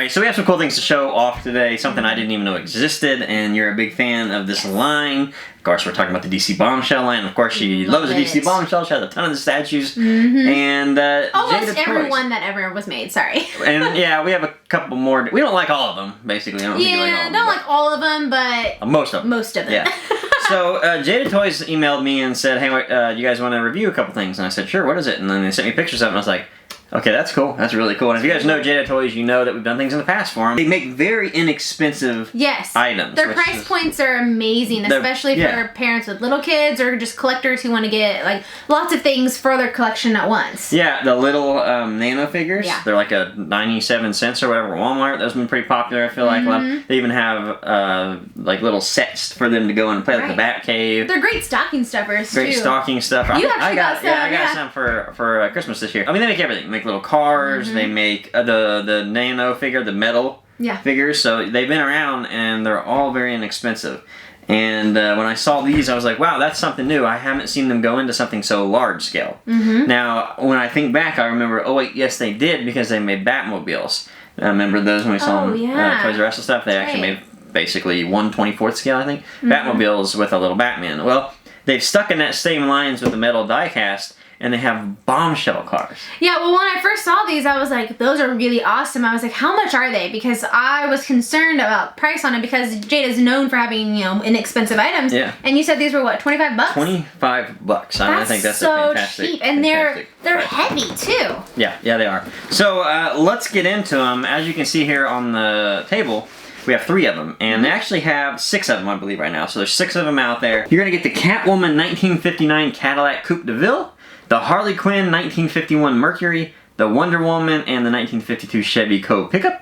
Alright, so we have some cool things to show off today. Something I didn't even know existed, and you're a big fan of this line. Of course, we're talking about the DC Bombshell line. Of course, she loves the DC Bombshell. She has a ton of the statues. And almost Jada everyone toys. that ever was made, sorry. And yeah, we have a couple more. We don't like all of them, basically. I don't think you like all of them, don't like all of them, but most of them. Most of them. Yeah. So Jada Toys emailed me and said, hey, you guys want to review a couple things? And I said, sure, what is it? And then they sent me pictures of it, and I was like, okay, that's cool. That's really cool. And if you guys know Jada Toys, you know that we've done things in the past for them. They make very inexpensive items. Their price points are amazing, especially for parents with little kids or just collectors who want to get like lots of things for their collection at once. Yeah, the little nano figures. Yeah. They're like a 97 cents or whatever at Walmart. Those have been pretty popular, I feel like. They even have like little sets for them to go and play like the Bat Cave. They're great stocking stuffers too. Great stocking stuff. You actually got some. Yeah, I got some for Christmas this year. I mean, they make everything. They make little cars. They make the nano figure, the metal figures. So they've been around, and they're all very inexpensive. And when I saw these, I was like, wow, that's something new. I haven't seen them go into something so large scale. Now, when I think back, I remember, oh wait, yes, they did, because they made Batmobiles. I remember those when we saw them, Toys R Us and stuff. They actually made basically 1/24th scale, I think, Batmobiles with a little Batman. Well, they've stuck in that same lines with the metal die-cast, and they have Bombshell cars. Yeah, well, when I first saw these, I was like, those are really awesome. I was like, how much are they? Because I was concerned about price on it, because Jada's known for having, you know, inexpensive items. Yeah. And you said these were what, 25 bucks? 25 bucks. I think that's so a fantastic, cheap, and they're heavy too. Yeah, they are. So let's get into them. As you can see here on the table, we have 3 of them, and they actually have 6 of them, I believe, right now. So there's 6 of them out there. You're gonna get the Catwoman 1959 Cadillac Coupe de Ville, the Harley Quinn 1951 Mercury, the Wonder Woman and the 1952 Chevy Co. pickup,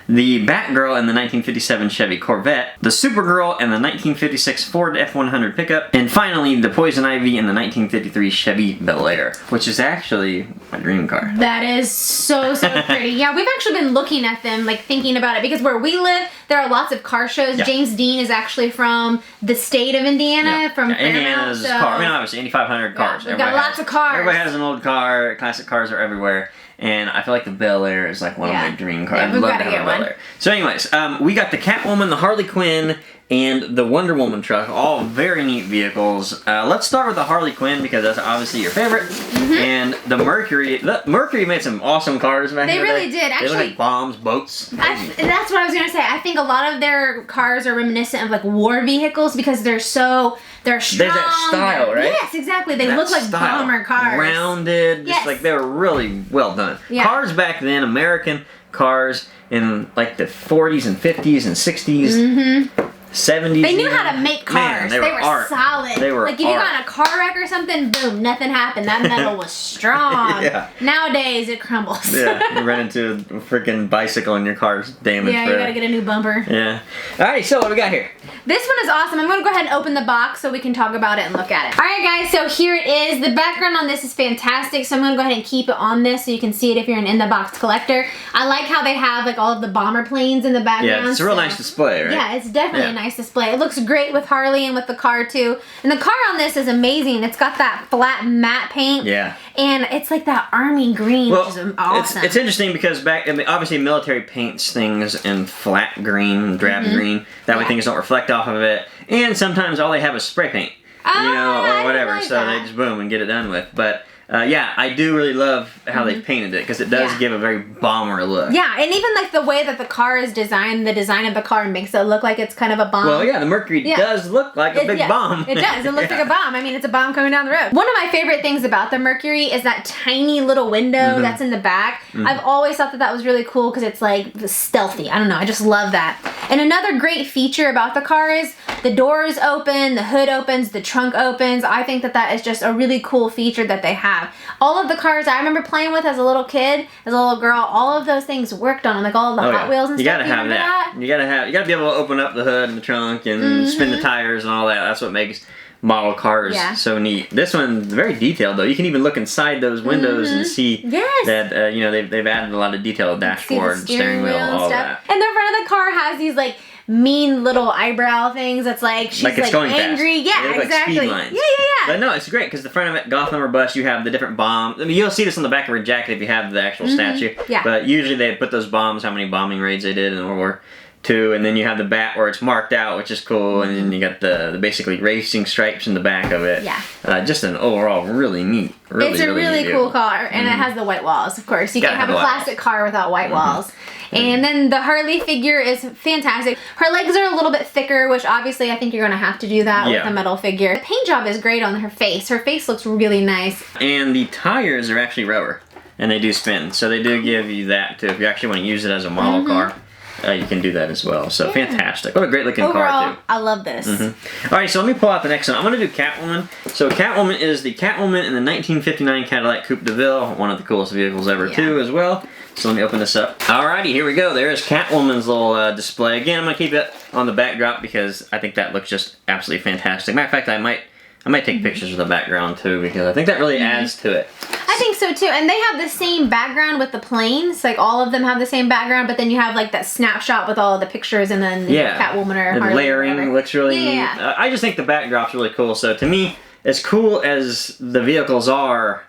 the Batgirl and the 1957 Chevy Corvette, the Supergirl and the 1956 Ford F-100 pickup, and finally the Poison Ivy and the 1953 Chevy Bel Air, which is actually my dream car. That is so pretty. Yeah, we've actually been looking at them, like thinking about it, because where we live, there are lots of car shows. Yeah. James Dean is actually from the state of Indiana, from Fairmount. Indiana's car. I mean, obviously, 8,500 cars. We've got lots of cars. Everybody has an old car. Classic cars are everywhere. And I feel like the Bel Air is like one of my dream cars. I'd love to have a Bel Air. So anyways, we got the Catwoman, the Harley Quinn, and the Wonder Woman truck. All very neat vehicles. Let's start with the Harley Quinn, because that's obviously your favorite. And the Mercury. The Mercury made some awesome cars back in the day. They really did. Actually, they look like bombs, boats. That's what I was going to say. I think a lot of their cars are reminiscent of like war vehicles, because they're strong. There's that style, right? Yes, exactly. They look like bomber cars. Rounded, just like they were really well done. Yeah. Cars back then, American cars in like the 40s and 50s and 60s. 70s. They knew how to make cars. Man, they were solid. They were like if you got in a car wreck or something, boom, nothing happened. That metal was strong. Nowadays it crumbles. You run into a freaking bicycle and your car's damaged. Yeah, you gotta get a new bumper. Yeah. Alright, so what do we got here? This one is awesome. I'm gonna go ahead and open the box so we can talk about it and look at it. Alright guys, so here it is. The background on this is fantastic, so I'm gonna go ahead and keep it on this so you can see it if you're an in-the-box collector. I like how they have like all of the bomber planes in the background. Yeah, it's a real nice display, right? Yeah, it's definitely a nice display. It looks great with Harley and with the car too. And the car on this is amazing. It's got that flat matte paint. Yeah. And it's like that army green, which is awesome. It's interesting because obviously military paints things in flat green, drab green. That way things don't reflect off of it. And sometimes all they have is spray paint. Or whatever. So they just boom and get it done with. But yeah, I do really love how they've painted it, because it does give a very bomber look. Yeah, and even like the way that the car is designed, the design of the car makes it look like it's kind of a bomb. Well, yeah, the Mercury does look like a big bomb. It does. It looks like a bomb. I mean, it's a bomb coming down the road. One of my favorite things about the Mercury is that tiny little window that's in the back. I've always thought that was really cool, because it's like stealthy. I don't know. I just love that. And another great feature about the car is the doors open, the hood opens, the trunk opens. I think that is just a really cool feature that they have. All of the cars I remember playing with as a little kid, as a little girl, all of those things worked on them, like all of the Hot Wheels and stuff. You gotta have that. You gotta be able to open up the hood and the trunk and spin the tires and all that. That's what makes model cars so neat. This one's very detailed though. You can even look inside those windows and see that you know, they've added a lot of detail, dashboard, steering wheel, all that. And the front of the car has these like mean little eyebrow things. That's like she's like angry. Fast. Yeah, exactly. Like yeah. But no, it's great because the front of it, Gotham or bust, you have the different bombs. I mean, you'll see this on the back of her jacket if you have the actual statue. Yeah. But usually they put those bombs, how many bombing raids they did in World War II, and then you have the bat where it's marked out, which is cool, and then you got the basically racing stripes in the back of it. Yeah. Just an overall really neat. It's a really cool car, and it has the white walls, of course. You can't have a classic car without white walls. And then the Harley figure is fantastic. Her legs are a little bit thicker, which obviously I think you're going to have to do that with the metal figure. The paint job is great on her face. Her face looks really nice. And the tires are actually rubber, and they do spin. So they do give you that, too. If you actually want to use it as a model car, you can do that as well. So fantastic. What a great looking car, too. I love this. All right, so let me pull out the next one. I'm going to do Catwoman. So Catwoman is the Catwoman in the 1959 Cadillac Coupe de Ville. One of the coolest vehicles ever, too, as well. So let me open this up. Alrighty, here we go. There's Catwoman's little display. Again, I'm going to keep it on the backdrop because I think that looks just absolutely fantastic. Matter of fact, I might take pictures of the background too because I think that really adds to it. I think so too. And they have the same background with the planes. Like all of them have the same background, but then you have like that snapshot with all of the pictures and then Catwoman or Harley. The layering looks really neat. I just think the backdrop's really cool. So to me, as cool as the vehicles are,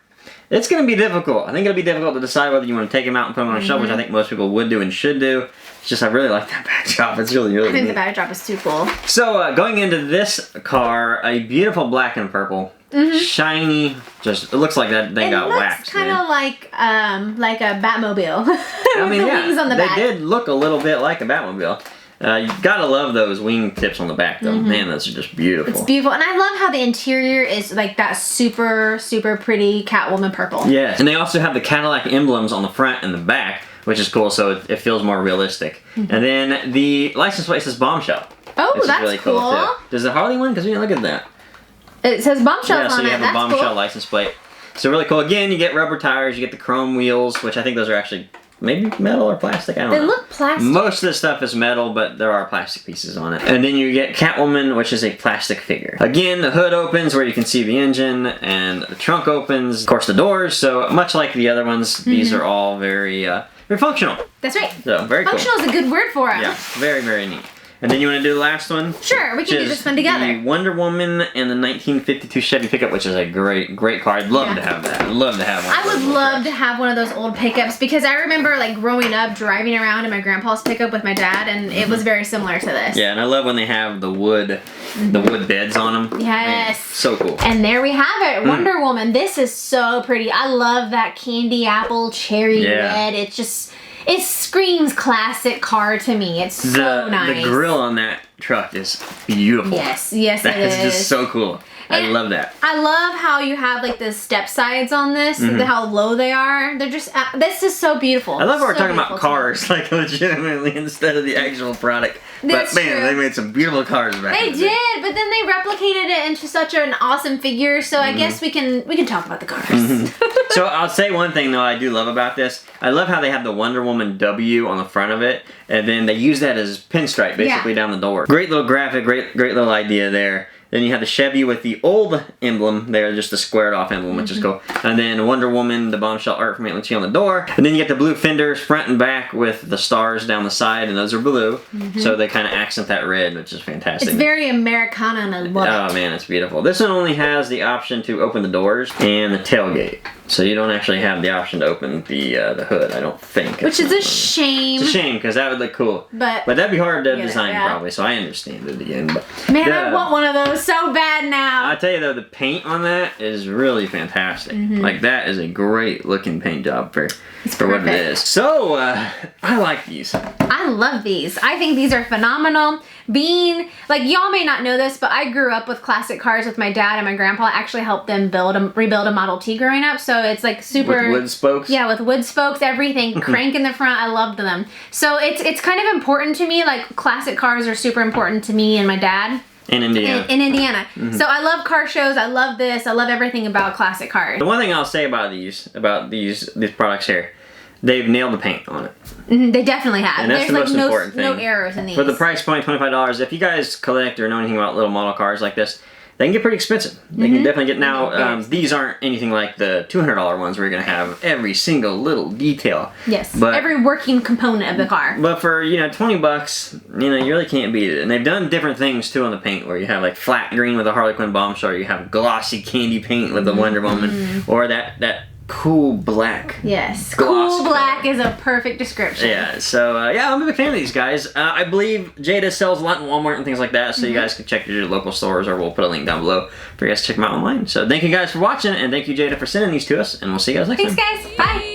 it's going to be difficult. I think it'll be difficult to decide whether you want to take them out and put them on a shelf, which I think most people would do and should do. It's just I really like that backdrop. It's really neat. I think the backdrop is too cool. So going into this car, a beautiful black and purple. Shiny, just it looks like that thing got waxed. It looks kind of like a Batmobile. I mean, the wings on the back. They did look a little bit like a Batmobile. You gotta love those wing tips on the back, though. Man, those are just beautiful. It's beautiful, and I love how the interior is like that super, super pretty Catwoman purple. Yeah, and they also have the Cadillac emblems on the front and the back, which is cool, so it feels more realistic. And then the license plate says Bombshell. Oh, that's really cool. Too. Does the Harley one? Because we didn't look at that. It says Bombshell on it. Yeah, so you have a Bombshell license plate. So really cool. Again, you get rubber tires, you get the chrome wheels, which I think those are actually maybe metal or plastic. I don't know. They look plastic. Most of the stuff is metal, but there are plastic pieces on it. And then you get Catwoman, which is a plastic figure. Again, the hood opens where you can see the engine, and the trunk opens, of course, the doors. So much like the other ones, these are all very functional. That's right. So very cool. Functional is a good word for it. Yeah, very, very neat. And then you want to do the last one? Sure, we can do this one together. The Wonder Woman and the 1952 Chevy pickup, which is a great, great car. I'd love to have that. I'd love to have one. I would love to have one of those old pickups because I remember like growing up driving around in my grandpa's pickup with my dad, and it was very similar to this. Yeah, and I love when they have the wood beds on them. Yes. Man, so cool. And there we have it, Wonder Woman. This is so pretty. I love that candy apple cherry red. It's just... It screams classic car to me. It's so nice. The grill on that truck is beautiful. Yes, that is just so cool. I love that. I love how you have like the step sides on this, how low they are. They're just, this is so beautiful. I love how we're talking about cars, like legitimately instead of the actual product. That's but man, true. they made some beautiful cars back They in the day. did, but then they replicated it into such an awesome figure. So I guess we can talk about the cars. So I'll say one thing though I do love about this. I love how they have the Wonder Woman W on the front of it, and then they use that as pinstripe basically down the door. Great little graphic, great little idea there. Then you have the Chevy with the old emblem there, just the squared off emblem, which is cool. And then Wonder Woman, the Bombshell art from Atlantic on the door. And then you get the blue fenders front and back with the stars down the side, and those are blue. So they kind of accent that red, which is fantastic. It's very Americana, and I love it. Oh man, it's beautiful. This one only has the option to open the doors and the tailgate. So you don't actually have the option to open the hood, I don't think. Which is a shame. It's a shame, because that would look cool. But that'd be hard to design probably, so I understand it again. But man, I want one of those so bad now. I'll tell you though, the paint on that is really fantastic. Like that is a great looking paint job for what it is. So, I like these. I love these. I think these are phenomenal. Being, like, y'all may not know this, but I grew up with classic cars with my dad and my grandpa. I actually helped them rebuild a Model T growing up, so it's like super... With wood spokes? Yeah, with wood spokes, everything. Crank in the front, I loved them. So it's kind of important to me, like, classic cars are super important to me and my dad. In Indiana. In Indiana. So I love car shows, I love this, I love everything about classic cars. The one thing I'll say about these products here, they've nailed the paint on it. They definitely have. And that's the most important thing. No errors in these. For the price point, $25, if you guys collect or know anything about little model cars like this, they can get pretty expensive. They can definitely get, now, these aren't anything like the $200 ones where you're going to have every single little detail. Yes, but every working component of the car. But for, you know, $20, you know, you really can't beat it. And they've done different things, too, on the paint, where you have, like, flat green with a Harley Quinn Bombshell, or you have glossy candy paint with the Wonder Woman, or that cool black. Yes, cool black is a perfect description. Yeah, so yeah, I'm a big fan of these guys. I believe Jada sells a lot in Walmart and things like that, so you guys can check your local stores, or we'll put a link down below for you guys to check them out online. So thank you guys for watching, and thank you, Jada, for sending these to us, and we'll see you guys next time. Thanks, guys. Bye.